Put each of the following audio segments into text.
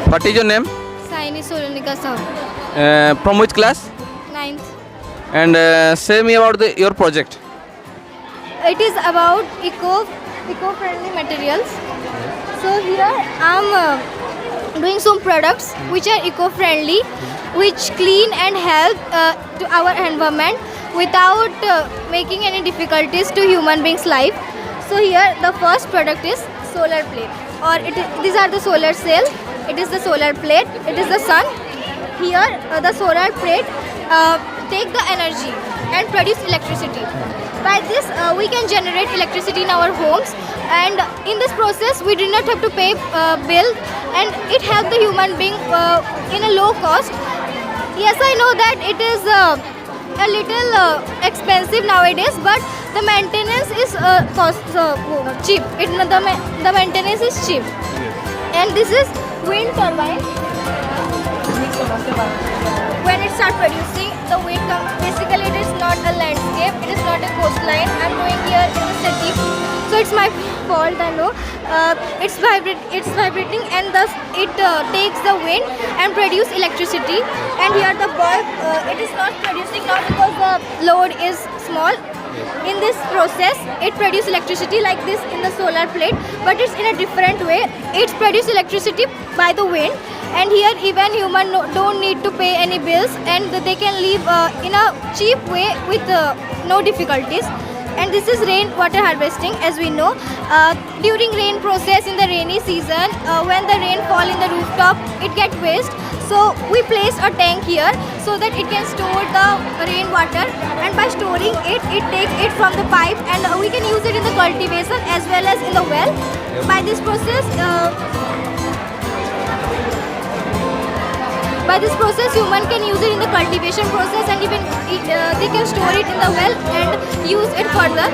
What is your name? Saini Solonika Sahu. From which class? 9th. And say me about your project. It is about eco-friendly materials. So here I'm doing some products which are eco-friendly, which clean and help to our environment without making any difficulties to human beings' life. So here the first product is solar plate, or these are the solar cell. It is the solar plate. It is the sun. Here the solar plate take the energy and produce electricity. By this we can generate electricity in our homes, and in this process we do not have to pay bill, and it helps the human being in a low cost. Yes, I know that it is a little expensive nowadays, but the maintenance is cheap. The maintenance is cheap. And this is wind turbine. When it starts producing, the wind comes. Basically, it is not a landscape. It is not a coastline. I'm doing here in the city, so it's my fault. I know. It's vibrating, and thus it takes the wind and produce electricity. And here the bulb, it is not producing now because the load is small. In this process, it produces electricity like this in the solar plate, but it's in a different way. It's produce electricity by the wind, and here even human don't need to pay any bills, and they can live in a cheap way with no difficulties. And this is rain water harvesting. As we know, during rain process in the rainy season, when the rain fall in the rooftop, it gets waste. So we place a tank here so that it can store the rainwater, and by storing it takes it from the pipe, and we can use it in the cultivation as well as in the well. By this process, human can use it in the cultivation process, and even they can store it in the well and use it further.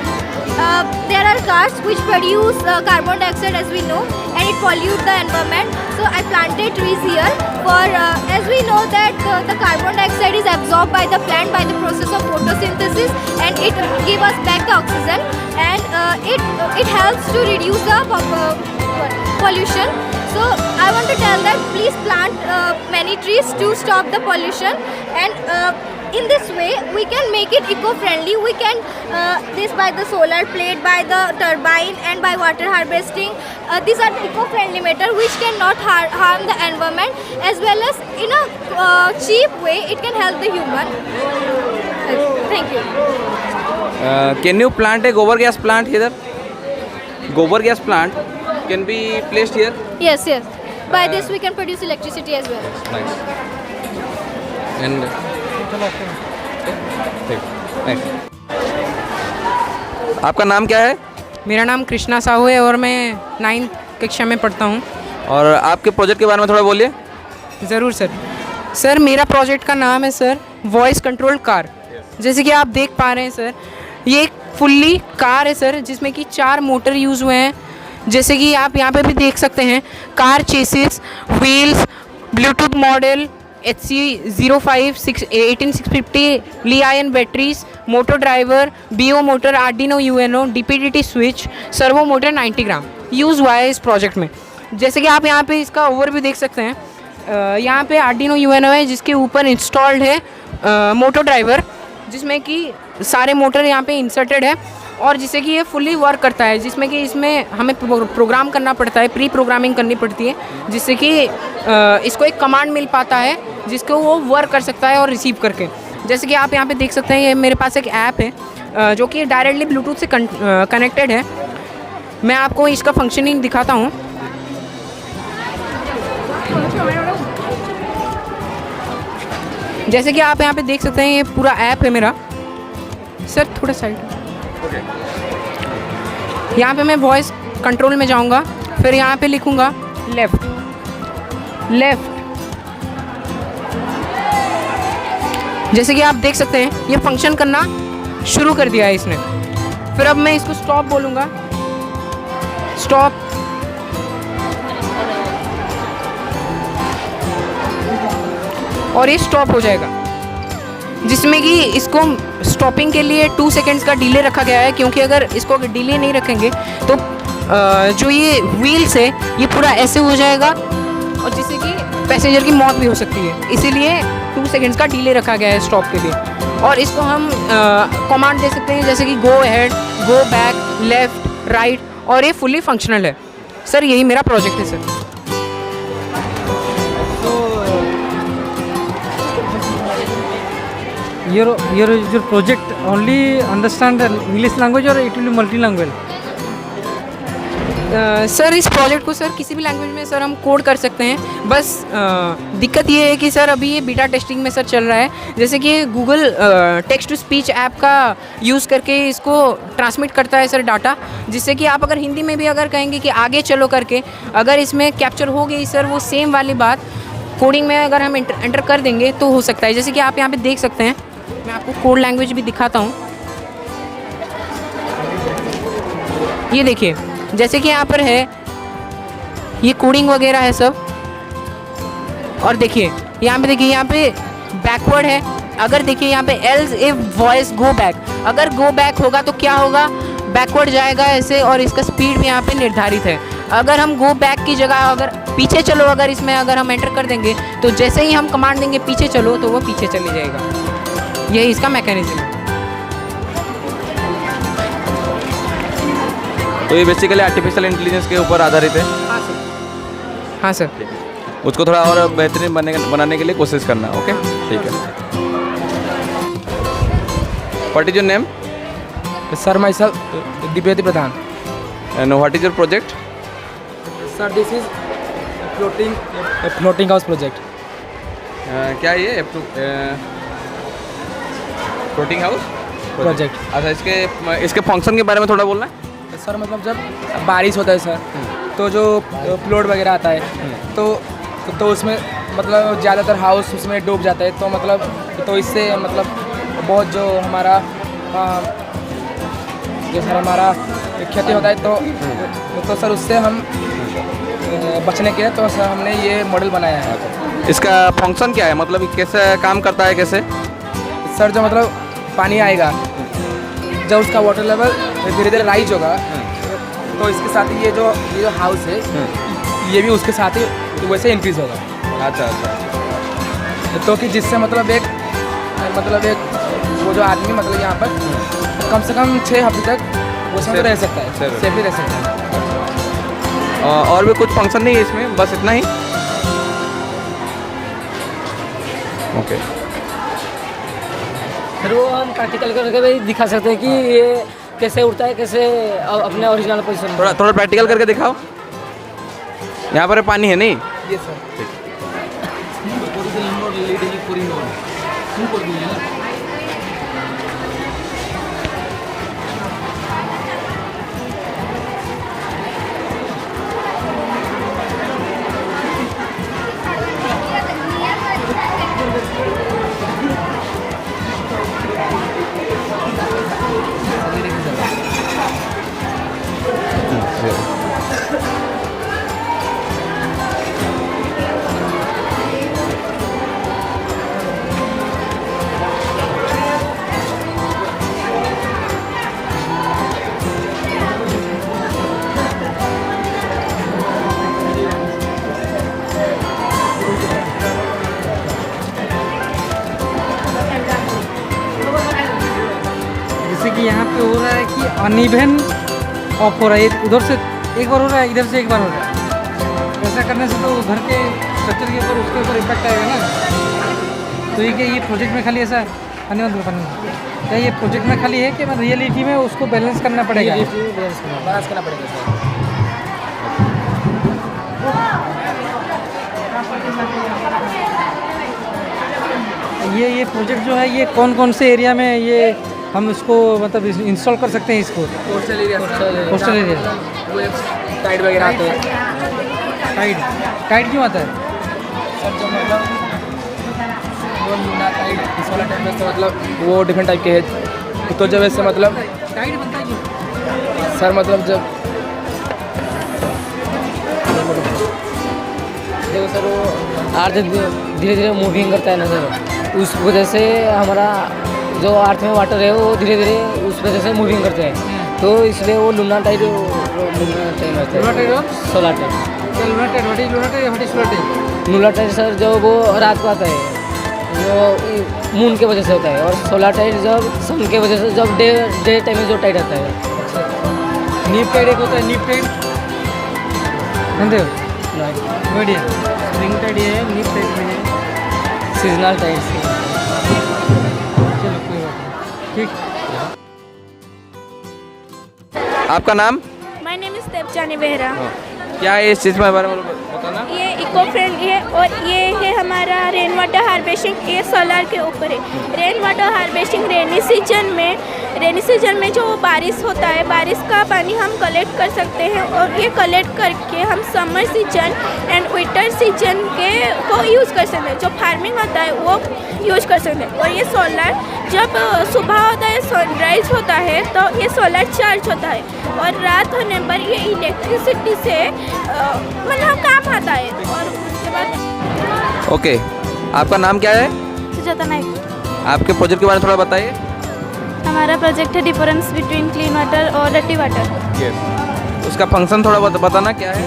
There are cars which produce carbon dioxide, as we know, and it pollutes the environment. So I planted trees here for, as we know that the carbon dioxide is absorbed by the plant by the process of photosynthesis, and it gives us back the oxygen, and it helps to reduce the pollution. So I want to tell that please plant many trees to stop the pollution, and in this way we can make it eco-friendly. We can this by the solar plate, by the turbine, and by water harvesting. These are the eco-friendly method which cannot harm the environment, as well as in a cheap way it can help the human. Thank you. Can you plant a gobar gas plant here? Gobar gas plant can be placed here. Yes. By this we can produce electricity as well. Nice. And आपका नाम क्या है? मेरा नाम कृष्णा साहू है और मैं 9th कक्षा में पढ़ता हूँ। और आपके प्रोजेक्ट के बारे में थोड़ा बोलिए। ज़रूर सर, मेरा प्रोजेक्ट का नाम है सर वॉइस कंट्रोल कार। जैसे कि आप देख पा रहे हैं सर, ये एक फुल्ली कार है सर, जिसमें कि 4 मोटर यूज़ हुए हैं। जैसे कि आप यहाँ पे भी देख सकते हैं, car chassis, wheels, Bluetooth model, HC05 18650 li ion batteries, motor driver, BO motor, Arduino UNO, DPDT switch, servo motor 90 gram use हुआ है इस प्रोजेक्ट में। जैसे कि आप यहाँ पे इसका ओवरव्यू देख सकते हैं। यहाँ पे आर्डिनो UNO है, जिसके ऊपर इंस्टॉल्ड है मोटर ड्राइवर, जिसमें कि सारे मोटर यहाँ पे इंसर्टेड है, और जिससे कि ये फुल्ली वर्क करता है, जिसमें कि इसमें हमें प्रोग्राम करना पड़ता है, प्री प्रोग्रामिंग करनी पड़ती है, जिससे कि इसको एक कमांड मिल पाता है जिसको वो वर्क कर सकता है और रिसीव करके। जैसे कि आप यहाँ पे देख सकते हैं, ये मेरे पास एक ऐप है जो कि डायरेक्टली ब्लूटूथ से कनेक्टेड है। मैं आपको इसका फंक्शनिंग दिखाता हूँ। जैसे कि आप यहाँ पे देख सकते हैं, ये पूरा ऐप है मेरा। सर थोड़ा साइड, यहाँ पे मैं वॉइस कंट्रोल में जाऊँगा, फिर यहाँ पे लिखूँगा लेफ़्ट। जैसे कि आप देख सकते हैं, ये फंक्शन करना शुरू कर दिया है इसने। फिर अब मैं इसको स्टॉप बोलूँगा, स्टॉप। और ये स्टॉप हो जाएगा, जिसमें कि इसको स्टॉपिंग के लिए 2 सेकेंड्स का डिले रखा गया है, क्योंकि अगर इसको डिले नहीं रखेंगे तो जो ये व्हील्स है ये पूरा ऐसे हो जाएगा और जिससे कि पैसेंजर की मौत भी हो सकती है। इसीलिए 2 सेकंड्स का डिले रखा गया है स्टॉप के लिए। और इसको हम कमांड दे सकते हैं जैसे कि go ahead, go back, left, right, और ये फुल्ली फंक्शनल है। सर यही मेरा प्रोजेक्ट है sir. your project only understand the English language or it will be multi-language? Sir इस प्रोजेक्ट को सर किसी भी लैंग्वेज में सर हम कोड कर सकते हैं। बस दिक्कत ये है कि सर अभी ये बीटा टेस्टिंग में सर चल रहा है। जैसे कि Google text to speech app का यूज़ करके इसको ट्रांसमिट करता है सर डाटा, जिससे कि आप अगर हिंदी में भी अगर कहेंगे कि आगे चलो करके, अगर इसमें कैप्चर हो गई सर वो सेम वाली बात कोडिंग में अगर हम एंटर कर देंगे तो हो सकता है। जैसे कि आप यहाँ पे देख सकते हैं, मैं आपको कोड लैंग्वेज भी दिखाता हूँ। ये देखिए, जैसे कि यहाँ पर है ये कोडिंग वगैरह है सब। और देखिए यहाँ पे, देखिए यहाँ पे बैकवर्ड है। अगर देखिए यहाँ पे else if voice go back, अगर गो बैक होगा तो क्या होगा, बैकवर्ड जाएगा ऐसे, और इसका स्पीड भी यहाँ पे निर्धारित है। अगर हम गो बैक की जगह अगर पीछे चलो अगर इसमें अगर हम एंटर कर देंगे तो जैसे ही हम कमांड देंगे पीछे चलो तो वो पीछे चले जाएगा। यही इसका मैकेनिज्म है। तो ये बेसिकली आर्टिफिशियल इंटेलिजेंस के ऊपर आधारित है। हाँ सर, हाँ सर। उसको थोड़ा और बेहतरीन बनाने के लिए कोशिश करना। ओके, ठीक है। What is your name? Sir, myself, Divyati Pradhan. And what is your project? Sir, this is floating house project. क्या ये फ्लोटिंग हाउस Project. अच्छा, इसके फंक्शन के बारे में थोड़ा बोलना है। सर मतलब जब बारिश होता है सर, तो जो फ्लोट वगैरह आता है तो उसमें मतलब ज़्यादातर हाउस उसमें डूब जाता है। तो मतलब तो इससे मतलब बहुत जो हमारा जो सर हमारा क्षति होता है तो सर उससे हम बचने के लिए तो सर हमने ये मॉडल बनाया है। इसका फंक्शन क्या है, मतलब कैसे काम करता है, कैसे? सर जो मतलब पानी आएगा, जब उसका वाटर लेवल धीरे धीरे राइज होगा तो इसके साथ ही ये जो हाउस है ये भी उसके साथ ही वैसे इंक्रीज होगा। अच्छा अच्छा। तो कि जिससे मतलब एक वो जो आदमी मतलब यहाँ पर कम से कम 6 हफ्ते तक वो सब रह सकता है, सेफली रह सकता है। और भी कुछ फंक्शन नहीं है इसमें, बस इतना ही? ओके। फिर वो हम प्रैक्टिकल करके भी दिखा सकते हैं कि ये कैसे उड़ता है, कैसे अपने ओरिजिनल पोजीशन। थोड़ा प्रैक्टिकल करके दिखाओ। यहाँ पर पानी है नहीं? ये सर जैसे कि यहाँ पे हो रहा है कि अनइवन ऑफ हो रहा है, उधर से एक बार हो रहा है, इधर से एक बार हो रहा है। ऐसा करने से तो घर के स्ट्रक्चर के ऊपर उसके ऊपर इम्पैक्ट आएगा ना। तो ये प्रोजेक्ट में खाली ऐसा अनिवार्य क्या ये प्रोजेक्ट में खाली है कि मैं रियलिटी में उसको बैलेंस करना पड़ेगा? बैलेंस करना पड़ेगा सर। ये प्रोजेक्ट जो है ये कौन कौन से एरिया में ये हम इसको मतलब इंस्टॉल कर सकते हैं इसको? कोस्टल एरिया वो एक टाइड वगैरह आते हैं। टाइड क्यों आता है? सर जो मतलब वो लूना टाइड इस वाला टाइप में, तो मतलब वो डिफरेंट टाइप के है। तो जब ऐसे मतलब टाइड बनता है क्यों? सर मतलब जब देखो सर वो अर्थ धीरे धीरे मूविंग करता है ना सर, उस वजह से हमारा जो अर्थ में वाटर है वो धीरे धीरे उस वजह से मूविंग करते हैं। तो इसलिए वो लूना टाइड सोलर टाइड क्या lunar tide, what is lunar tide, what is solar? Lunar tide sir जो वो रात को आता है, जो मून के वजह से होता है, और सोलर टाइड जब सन के वजह से, जब डे टाइम में जो टाइड आता है। नीप टाइड एक होता है, नीप टाइड जानते हो? बढ़िया। स्प्रिंग टाइड ये है, नीप टाइड में है। Seasonal tide. चलो कोई बात नहीं, ठीक। आपका नाम? My name is Devjani Behera. क्या है इस चीज़ में बारे में बताना? ये इको फ्रेंडली है और ये है हमारा रेन वाटर हार्वेस्टिंग, ये सोलर के ऊपर है। Rain water harvesting rainy season में जो बारिश होता है, बारिश का पानी हम कलेक्ट कर सकते हैं और ये कलेक्ट करके हम summer season and winter season के को यूज़ कर सकते हैं। जो फार्मिंग होता है वो यूज कर सकते हैं। और ये सोलर जब सुबह होता है, सनराइज होता है, तो ये सोलर चार्ज होता है और रात होने पर ये इलेक्ट्रिसिटी से मतलब काम आता है। और उसके बाद ओके, आपका नाम क्या है? सुजाता नाइक। आपके प्रोजेक्ट के बारे में थोड़ा बताइए। हमारा प्रोजेक्ट है डिफरेंस बिटवीन क्लीन वाटर और डर्टी वाटर। उसका फंक्शन थोड़ा बताना क्या है?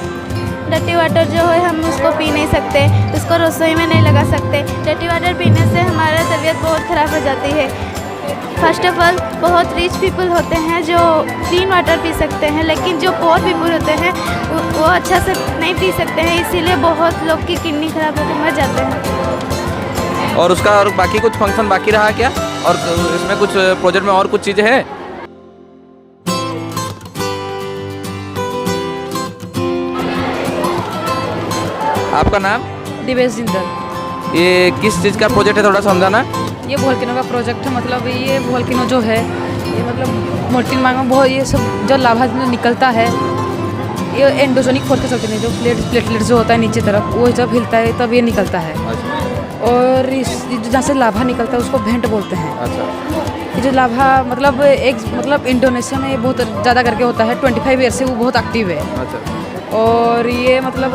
डर्टी वाटर जो है हम उसको पी नहीं सकते, उसको रसोई में नहीं लगा सकते। डर्टी वाटर पीने से हमारा तबीयत बहुत ख़राब हो जाती है। फर्स्ट ऑफ ऑल बहुत रिच पीपल होते हैं जो क्लीन वाटर पी सकते हैं, लेकिन जो पुअर पीपल होते हैं वो अच्छा से नहीं पी सकते हैं, इसीलिए बहुत लोग की किडनी ख़राब होकर मर जाते हैं। और उसका और बाकी कुछ फंक्शन बाकी रहा क्या? और इसमें कुछ प्रोजेक्ट में और कुछ चीज़ें हैं? आपका नाम? दिवेश जिंदल। ये किस चीज़ का प्रोजेक्ट है, थोड़ा समझाना। ये वोल्केनो का प्रोजेक्ट है। मतलब ये वोल्केनो जो है, ये मतलब मोल्टेन मार्ग में बहुत ये सब जो लावा निकलता है, ये एंडोजेनिक फोर्स के चलते नहीं, जो प्लेटलेट जो होता है नीचे तरफ, वो जब हिलता है तब ये निकलता है। और इस जहाँ से लाभा निकलता है उसको भेंट बोलते हैं। अच्छा। ये जो लाभा मतलब इंडोनेशिया में ये बहुत ज़्यादा करके होता है। 25 ईयर से वो बहुत एक्टिव है। अच्छा। और ये मतलब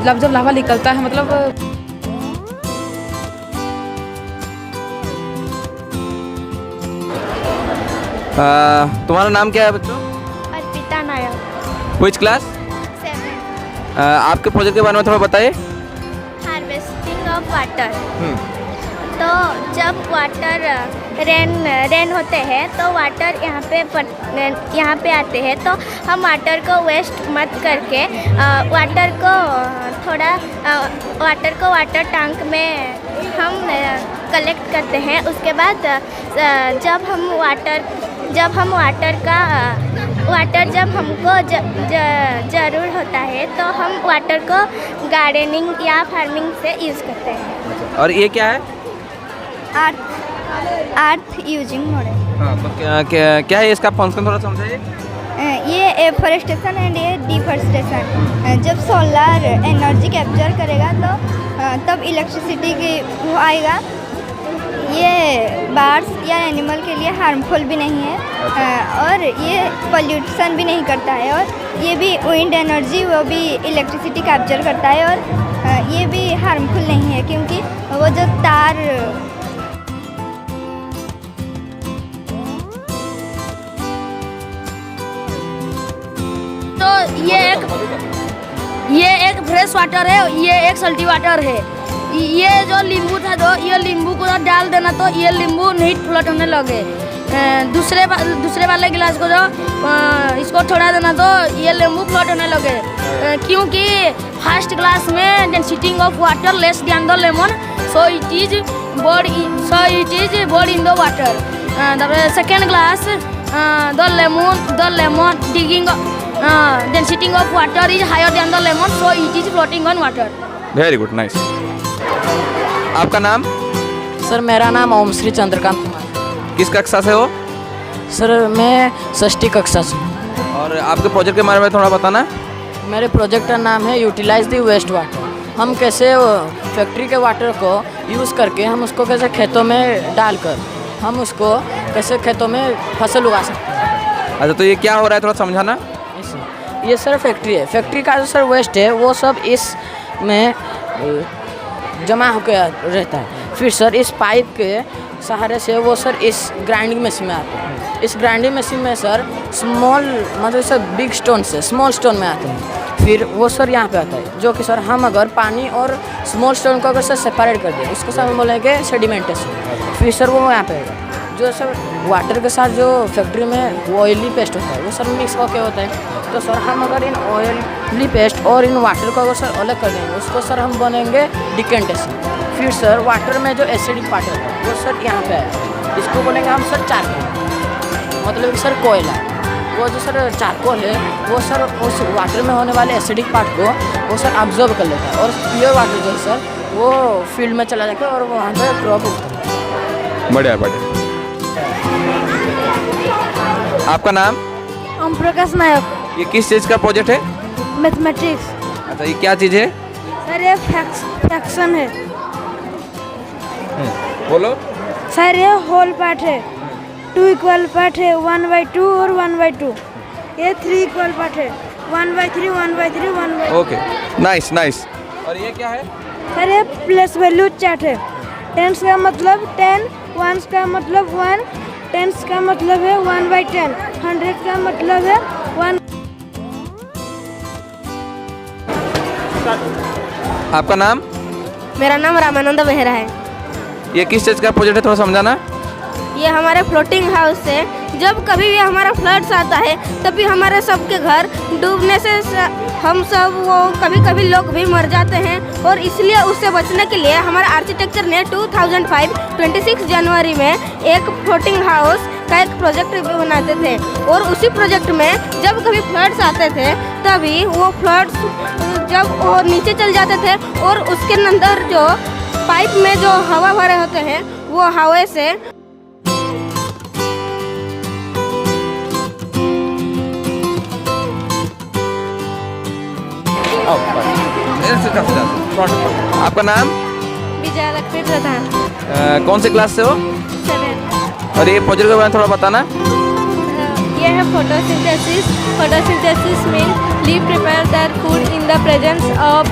जब लावा निकलता है, मतलब तुम्हारा नाम क्या है बच्चों? अर्पिता नायक। Which class? 7 आपके प्रोजेक्ट के बारे में थोड़ा बताइए। Harvesting of water. तो जब वाटर रेन होते हैं तो वाटर यहाँ पे आते हैं, तो हम वाटर को वेस्ट मत करके वाटर को वाटर टैंक में हम कलेक्ट करते हैं। उसके बाद जब हमको ज़रूर होता है तो हम वाटर को गार्डनिंग या फार्मिंग से यूज़ करते हैं। और ये क्या है? अर्थ यूजिंग मॉडल। हाँ, तो क्या है इसका फंक्शन, थोड़ा समझाइए। ये एफोरेस्टेशन एंड ये डिफोरेस्टेशन। जब सोलर एनर्जी कैप्चर करेगा तो तब इलेक्ट्रिसिटी की वो आएगा। ये बर्ड्स या एनिमल के लिए हार्मफुल भी नहीं है और ये पोल्यूशन भी नहीं करता है। और ये भी विंड एनर्जी, वो भी इलेक्ट्रिसिटी कैप्चर करता है और ये भी हार्मफुल नहीं है, क्योंकि वो जो तार तो ये एक फ्रेश वाटर है, ये एक सल्टी वाटर है। ये जो नींबू था, तो ये नींबू को डाल देना तो ये नींबू नहीं फ्लोट होने लगे। दूसरे वाले गिलास को जो इसको छोड़ा देना तो ये नींबू फ्लोट होने लगे, क्योंकि फर्स्ट ग्लास में density of water less than the lemon, so it is board in the water. Second glass the lemon digging density of water is higher than the lemon, so it is floating on water. Very good, nice. आपका नाम? Sir मेरा नाम ओम श्री चंद्रकांत कुमार। किस कक्षा से हो? Sir मैं षष्ठी कक्षा से हूँ। और आपके प्रोजेक्ट के बारे में थोड़ा बताना। मेरे प्रोजेक्ट का नाम है यूटिलाइज द वेस्ट वाटर। हम कैसे फैक्ट्री के वाटर को यूज़ करके हम उसको कैसे खेतों में डालकर हम उसको कैसे खेतों में फसल उगा सकते हैं। अच्छा, तो ये क्या हो रहा है, थोड़ा समझाना। ये सर फैक्ट्री है। फैक्ट्री का जो सर वेस्ट है वो सब इसमें जमा होकर रहता है। फिर सर इस पाइप के सहारे से वो सर इस ग्राइंडिंग मशीन में आते हैं। इस ग्राइंडिंग मशीन में सर स्मॉल मतलब सर बिग स्टोन से स्मॉल स्टोन में आते हैं। फिर वो सर यहाँ पे आता है, जो कि सर हम अगर पानी और स्मॉल स्टोन को अगर सर सेपरेट कर दें, उसको सर हम बोलेंगे सेडिमेंटेशन। फिर सर वो यहाँ पे आएगा, जो सर वाटर के साथ जो फैक्ट्री में ऑयली पेस्ट होता है वो सर मिक्स होकर होता है। तो सर हम अगर इन ऑयली पेस्ट और इन वाटर को अगर सर अलग कर देंगे, उसको सर हम बोलेंगे डिकेंटेशन। फिर सर वाटर में जो एसिडिक पार्ट होता है वो सर यहाँ पे आएगा, इसको बोलेंगे हम सर चारकोल, मतलब सर कोयला। वो जो सर चारकोल है वो सर उस वाटर में होने वाले एसिडिक पार्ट को वो सर ऑब्जर्व कर लेता है, और प्योर वाटर जो है सर वो फील्ड में चला जाकर और वहाँ पर क्रॉप उगता है। बढ़िया बढ़िया। आपका नाम? ओम प्रकाश नायक। ये किस चीज़ का प्रोजेक्ट है? मैथमेटिक्स। अच्छा, ये क्या चीज़ है? सर ये फ्रैक्शन है। बोलो। सर ये होल पार्ट है, 2 इक्वल पार्ट है, 1/2 और 1/2। ये 3 इक्वल पार्ट है, 1/3 1/3 1/3। Okay, nice nice. और ये क्या है? सर ये प्लेस वैल्यू चार्ट है। टेंस का मतलब 10, वंस का मतलब 1, टेंस का मतलब है 1/10, 100 का मतलब है 1। आपका नाम? मेरा नाम रामानंद बेहरा है। ये किस चीज़ का प्रोजेक्ट है, थोड़ा समझाना। ये हमारे फ्लोटिंग हाउस है। जब कभी भी हमारा फ्लड्स आता है तभी हमारे सबके घर डूबने से हम सब वो कभी कभी लोग भी मर जाते हैं, और इसलिए उससे बचने के लिए हमारा आर्किटेक्चर ने 2005 26 जनवरी में एक फ्लोटिंग हाउस का एक प्रोजेक्ट भी बनाते थे। और उसी प्रोजेक्ट में जब कभी फ्लड्स आते थे तभी वो फ्लड्स जब वो नीचे चल जाते थे, और उसके अंदर जो पाइप में जो हवा भरे होते हैं वो हवा से आपका नाम? विजय लक्ष्मी प्रधान। कौन से क्लास से हो? 7। और ये प्रोजेक्ट के बारे में थोड़ा बताना। ये है photosynthesis. Photosynthesis mean leaf prepare their food in the presence of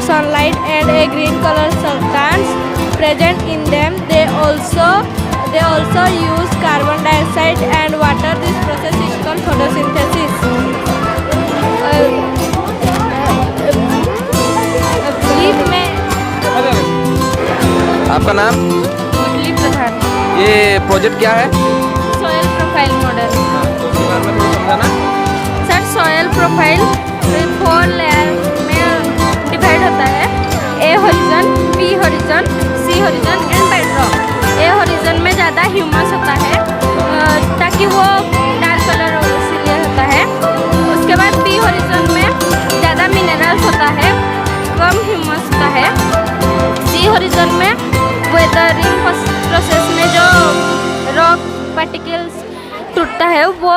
sunlight and a green color substance present in them. They also use carbon dioxide and water. This process is called photosynthesis. Leaf में। आपका नाम? मुरली प्रधान। ये project क्या है? Soil profile model. उसके बारे में थोड़ा समझाना। सर सॉयल प्रोफाइल 4 लेयर में डिवाइड होता है। A horizon, B horizon, C horizon and bedrock. A horizon में ज़्यादा ह्यूमस होता है ताकि वो डार्क कलर इसलिए होता है। उसके बाद बी हॉरिजन में ज़्यादा मिनरल्स होता है, कम ह्यूमस होता है। सी हॉरिजन में वेदरिंग प्रोसेस में जो रॉक पार्टिकल्स टूटता है वो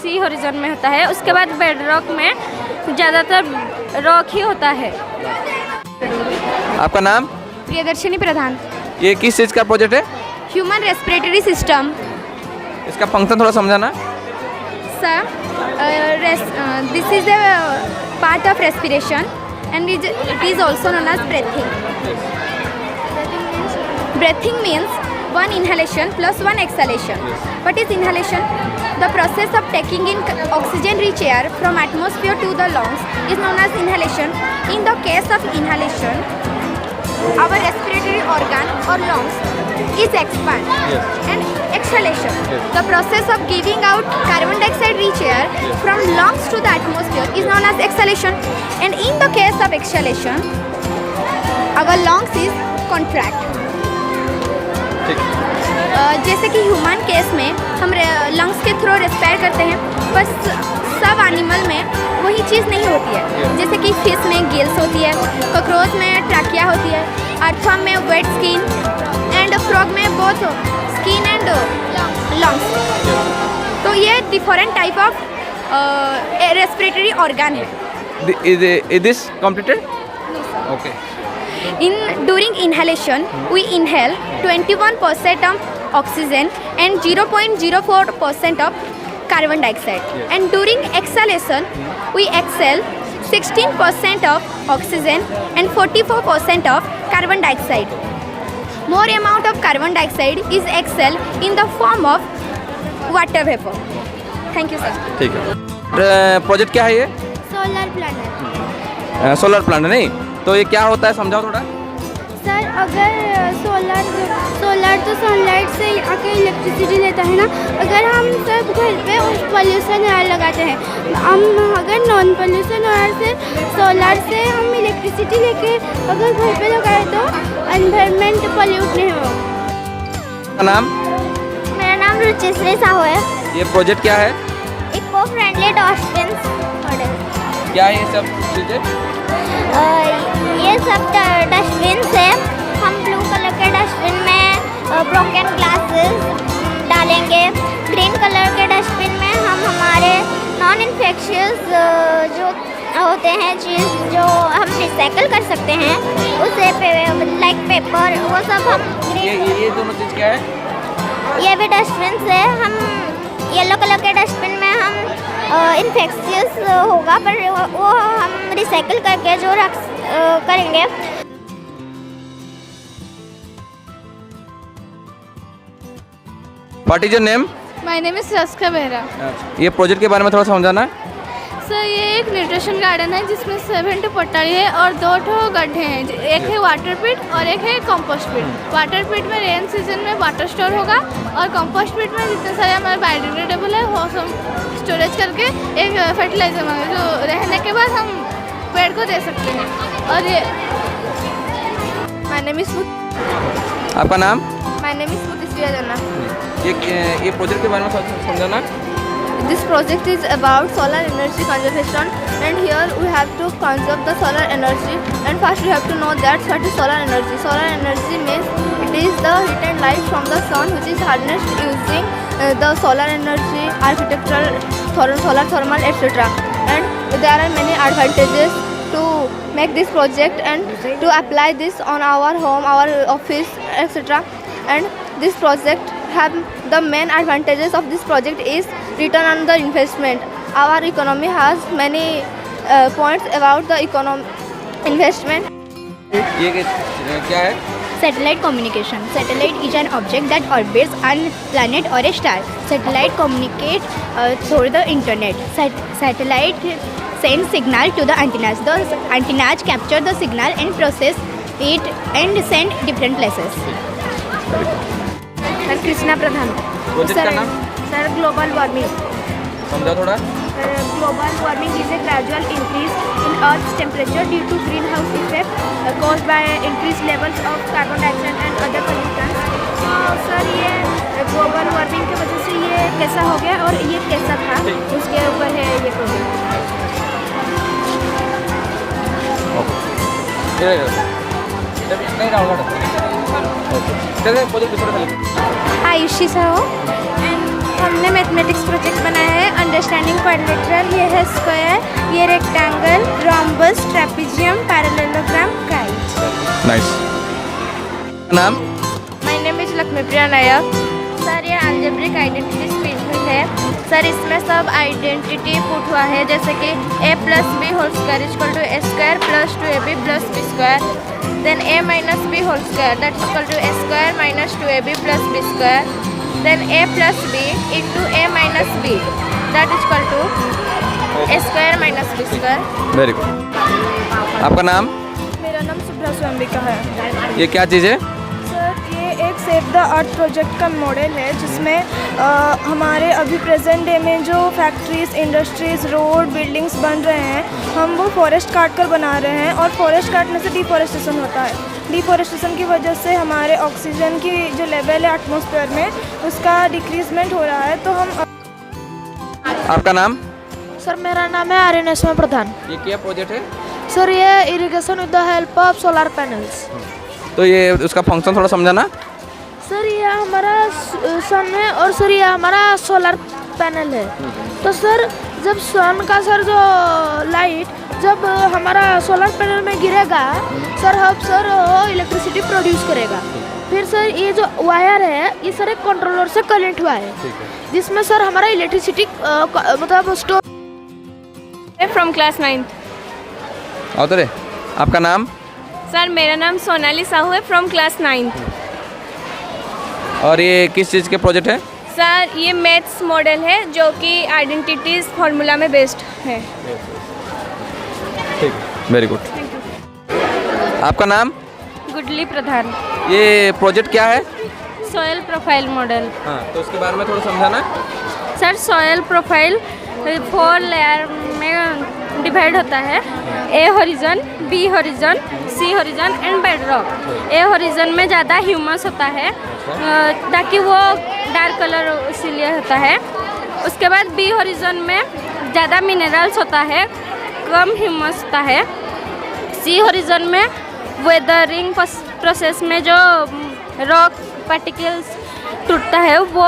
सी हॉरिजन में होता है। उसके बाद बेडरॉक में ज़्यादातर रॉक ही होता है। आपका नाम? प्रियदर्शनी प्रधान। ये किस चीज़ का प्रोजेक्ट है? Human respiratory system. इसका फंक्शन थोड़ा समझाना। Sir, this is a part of respiration and it is also known as breathing. Breathing means one inhalation plus one exhalation. What is inhalation? The process of taking in oxygen-rich air from atmosphere to the lungs is known as inhalation. In the case of inhalation, our respiratory organ or lungs is expand. And exhalation, the process of giving out carbon dioxide-rich air from lungs to the atmosphere is known as exhalation. And in the case of exhalation, our lungs is contract. जैसे कि human case में हम lungs के through respire करते हैं, बस सब animal में वही चीज़ नहीं होती है। जैसे कि फिश में गिल्स होती है, कॉकरोच में ट्रैकिया होती है, अर्थवर्म में वेट स्किन एंड फ्रॉग में बोथ स्किन एंड लंग्स। तो ये different type of respiratory organ है। Is this completed? Okay. During inhalation, we inhale 21% of oxygen and 0.04% of carbon dioxide. And during exhalation, we exhale 16% of oxygen and 44% of carbon dioxide. More amount of carbon dioxide is exhaled in the form of water vapor. Thank you, sir. ठीक है। Project क्या है ये? Solar planet. Solar plant नहीं, तो ये क्या होता है समझाओ थोड़ा। सर अगर सोलर तो सनलाइट से आके इलेक्ट्रिसिटी लेता है ना। अगर हम सब घर पे उस पोल्यूशन वायर लगाते हैं, हम अगर नॉन पोल्यूशन वायर से सोलर से हम इलेक्ट्रिसिटी लेके अगर घर पे लगाए तो एनवायरनमेंट पोल्यूट नहीं होगा। नाम? मेरा नाम रुचिश्री साहू है। ये प्रोजेक्ट क्या है? Eco friendly dustbin model. क्या है ये सब चीज़ें? ये सब डस्टबिन से हम ब्लू कलर के डस्टबिन में ब्रोकन ग्लासेस डालेंगे। ग्रीन कलर के डस्टबिन में हम हमारे नॉन इन्फेक्शियस जो होते हैं चीज़ जो हम रिसाइकल कर सकते हैं उसे लाइक पेपर वो सब हम ये दोनों चीज़ क्या है? ये भी डस्टबिन से हम येलो कलर के डस्टबिन में हम इन्फेक्शियस होगा पर वो हम रिसाइकल करके जो करेंगे। What is your name? My name is Ruska Behera. ये प्रोजेक्ट के बारे में थोड़ा समझाना है। सर ये एक न्यूट्रिशन गार्डन है जिसमें 7 पट्टारी है और 2 गड्ढे हैं। एक है वाटर पिट और एक है कंपोस्ट पिट। वाटर पिट में रेन सीजन में वाटर स्टोर होगा और कंपोस्ट पिट में जितने सारे हमारे बायोडिग्रेडेबल है वो सब स्टोरेज करके एक फर्टिलाइजर मांगे जो रहने के बाद हम पेड़ को दे सकते हैं। और ये माय नेम इज़ आपका नाम? माय नेम इज़ मुतिश्रिया जन्ना। ये प्रोजेक्ट के बारे में थोड़ा समझाना। This project is about solar energy conservation, and here we have to conserve the solar energy. And first we have to know that what is solar energy. Solar energy means it is the heat and light from the sun which is harnessed using the solar energy, architectural, solar thermal, etc. And there are many advantages to make this project and to apply this on our home, our office, etc. And this project have the main advantages of this project is return on the investment. Our economy has many points about the investment. ये क्या है? Satellite communication. Satellite is an object that orbits on planet or a star. Satellite communicate through the internet. Satellite sends signal to the antennas. The antennas capture the signal and process it and send different places. Sir Krishna Pradhan. Project का नाम? Sir global warming. समझाओ थोड़ा। Global warming is a gradual increase in Earth's temperature due to greenhouse effect caused by increased levels of carbon dioxide and other pollutants. Sir ये global warming की वजह से ये कैसा हो गया और ये कैसा था उसके ऊपर है ये प्रोजेक्ट। आयुषी साहू एंड हमने मैथमेटिक्स प्रोजेक्ट बनाया है। अंडरस्टैंडिंग क्वाड्रिलेटरल, ये है स्क्वायर, ये rectangle, rhombus, trapezium, parallelogram, kite. Nice. नाम? My name is Laxmipriya Nayak. Sir ये अलजेब्रिक आइडेंटिटी स्पेसिफिक है। सर इसमें सब आइडेंटिटी पुट हुआ है जैसे कि a + b whole square equal to a square plus 2ab plus b square. Then a minus b whole square that is equal to a square minus 2ab plus b square. Then a plus b into a minus b that is equal to a square minus b square. Very good. आपका नाम? मेरा नाम सुब्रा स्वयंबिका है। ये क्या चीज़ है? Sir ये एक सेव द अर्थ प्रोजेक्ट का मॉडल है जिसमें हमारे अभी प्रेजेंट डे में जो फैक्ट्रीज, इंडस्ट्रीज, रोड, बिल्डिंग्स बन रहे हैं हम वो फॉरेस्ट काट कर बना रहे हैं और फॉरेस्ट काटने से डिफॉरेस्टेशन होता है। डिफॉरेस्टेशन की वजह से हमारे ऑक्सीजन की जो लेवल है एटमॉस्फेयर में उसका डिक्रीजमेंट हो रहा है। तो हम आपका नाम? सर मेरा नाम है आर्यनेश्वर प्रधान। ये क्या प्रोजेक्ट है? सर ये irrigation with the help of solar panels. तो ये उसका फंक्शन थोड़ा समझाना। सर ये हमारा सन है और सर ये हमारा सोलर पैनल है। तो सर जब सन का सर जो लाइट जब हमारा सोलर पैनल में गिरेगा सर वो इलेक्ट्रिसिटी प्रोड्यूस करेगा। फिर सर ये जो वायर है ये सर एक कंट्रोलर से कनेक्ट हुआ है जिसमें सर हमारा इलेक्ट्रिसिटी मतलब स्टोर फ्रॉम क्लास 9th। और तो आपका नाम? सर मेरा नाम सोनाली साहू है फ्रॉम क्लास 9th। और ये किस चीज़ के प्रोजेक्ट है? सर ये मैथ्स मॉडल है जो कि आइडेंटिटीज फार्मूला में बेस्ड है। ठीक है, वेरी गुड। आपका नाम? गुडली प्रधान। ये प्रोजेक्ट क्या है? Soil profile model. हाँ, तो उसके बारे में थोड़ा समझाना। सर सॉयल प्रोफाइल 4 लेयर में डिवाइड होता है। A horizon, B horizon, C horizon and bedrock. A horizon में ज़्यादा ह्यूमस होता है ताकि वो डार्क कलर इसीलिए होता है। उसके बाद बी हॉरिजन में ज़्यादा मिनरल्स होता है, कम ह्यूमस होता है। सी हॉरिजन में वेदरिंग प्रोसेस में जो रॉक पार्टिकल्स टूटता है वो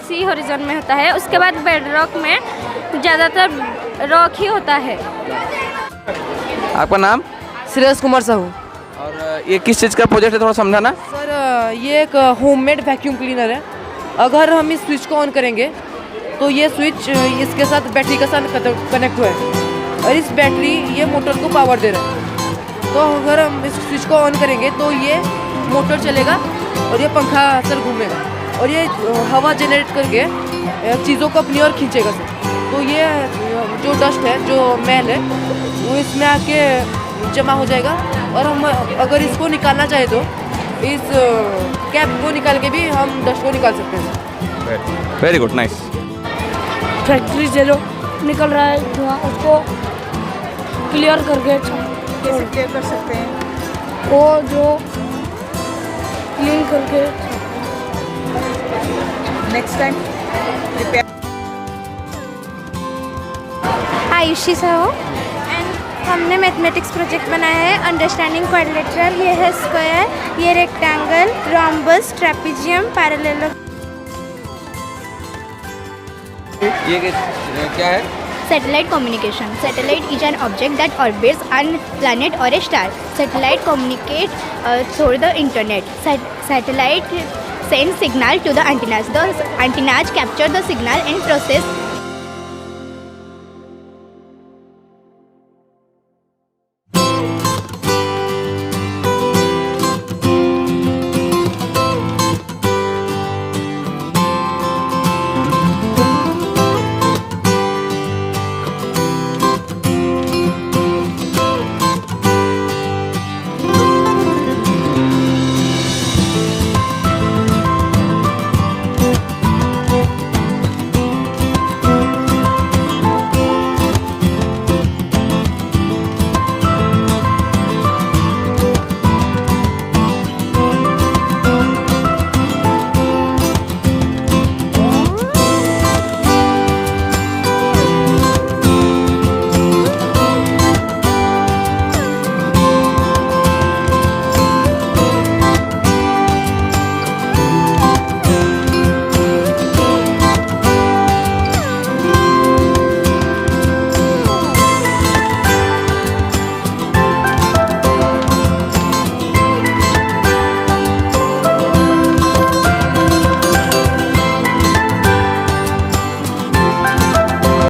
सी हॉरिजन में होता है। उसके बाद बेड रॉक में ज़्यादातर रॉक ही होता है। आपका नाम? श्रेयस कुमार साहू। और ये किस चीज़ का प्रोजेक्ट है, थोड़ा समझाना। सर ये एक होममेड वैक्यूम क्लीनर है। अगर हम इस स्विच को ऑन करेंगे तो ये स्विच इसके साथ बैटरी के साथ कनेक्ट हुआ है और इस बैटरी ये मोटर को पावर दे रहा है। तो अगर हम इस स्विच को ऑन करेंगे तो ये मोटर चलेगा और ये पंखा सर घूमेगा और ये हवा जनरेट करके चीज़ों को अपनी ओर खींचेगा सर। तो ये जो डस्ट है, जो मैल है, वो इसमें आके जमा हो जाएगा और हम अगर इसको निकालना चाहे तो इस कैप को निकाल के भी हम डस्ट को निकाल सकते हैं। Very good, nice. फैक्ट्री से जो निकल रहा है धुआं उसको क्लियर करके कैसे क्लियर कर सकते हैं? वो जो क्लीन करके next time repair. Ayushi Sahu and हमने मैथमेटिक्स प्रोजेक्ट बनाया है। अंडरस्टैंडिंग क्वाड्रिलेटरल, ये है स्क्वायर, ये रेक्टेंगल, रोम्बस, ट्रेपेजियम, पैरेलल। ये क्या है? Satellite communication. Satellite is an object that orbits on planet or a star. Satellite communicate through the internet. Satellite sends signal to the antennas. The antennas capture the signal and process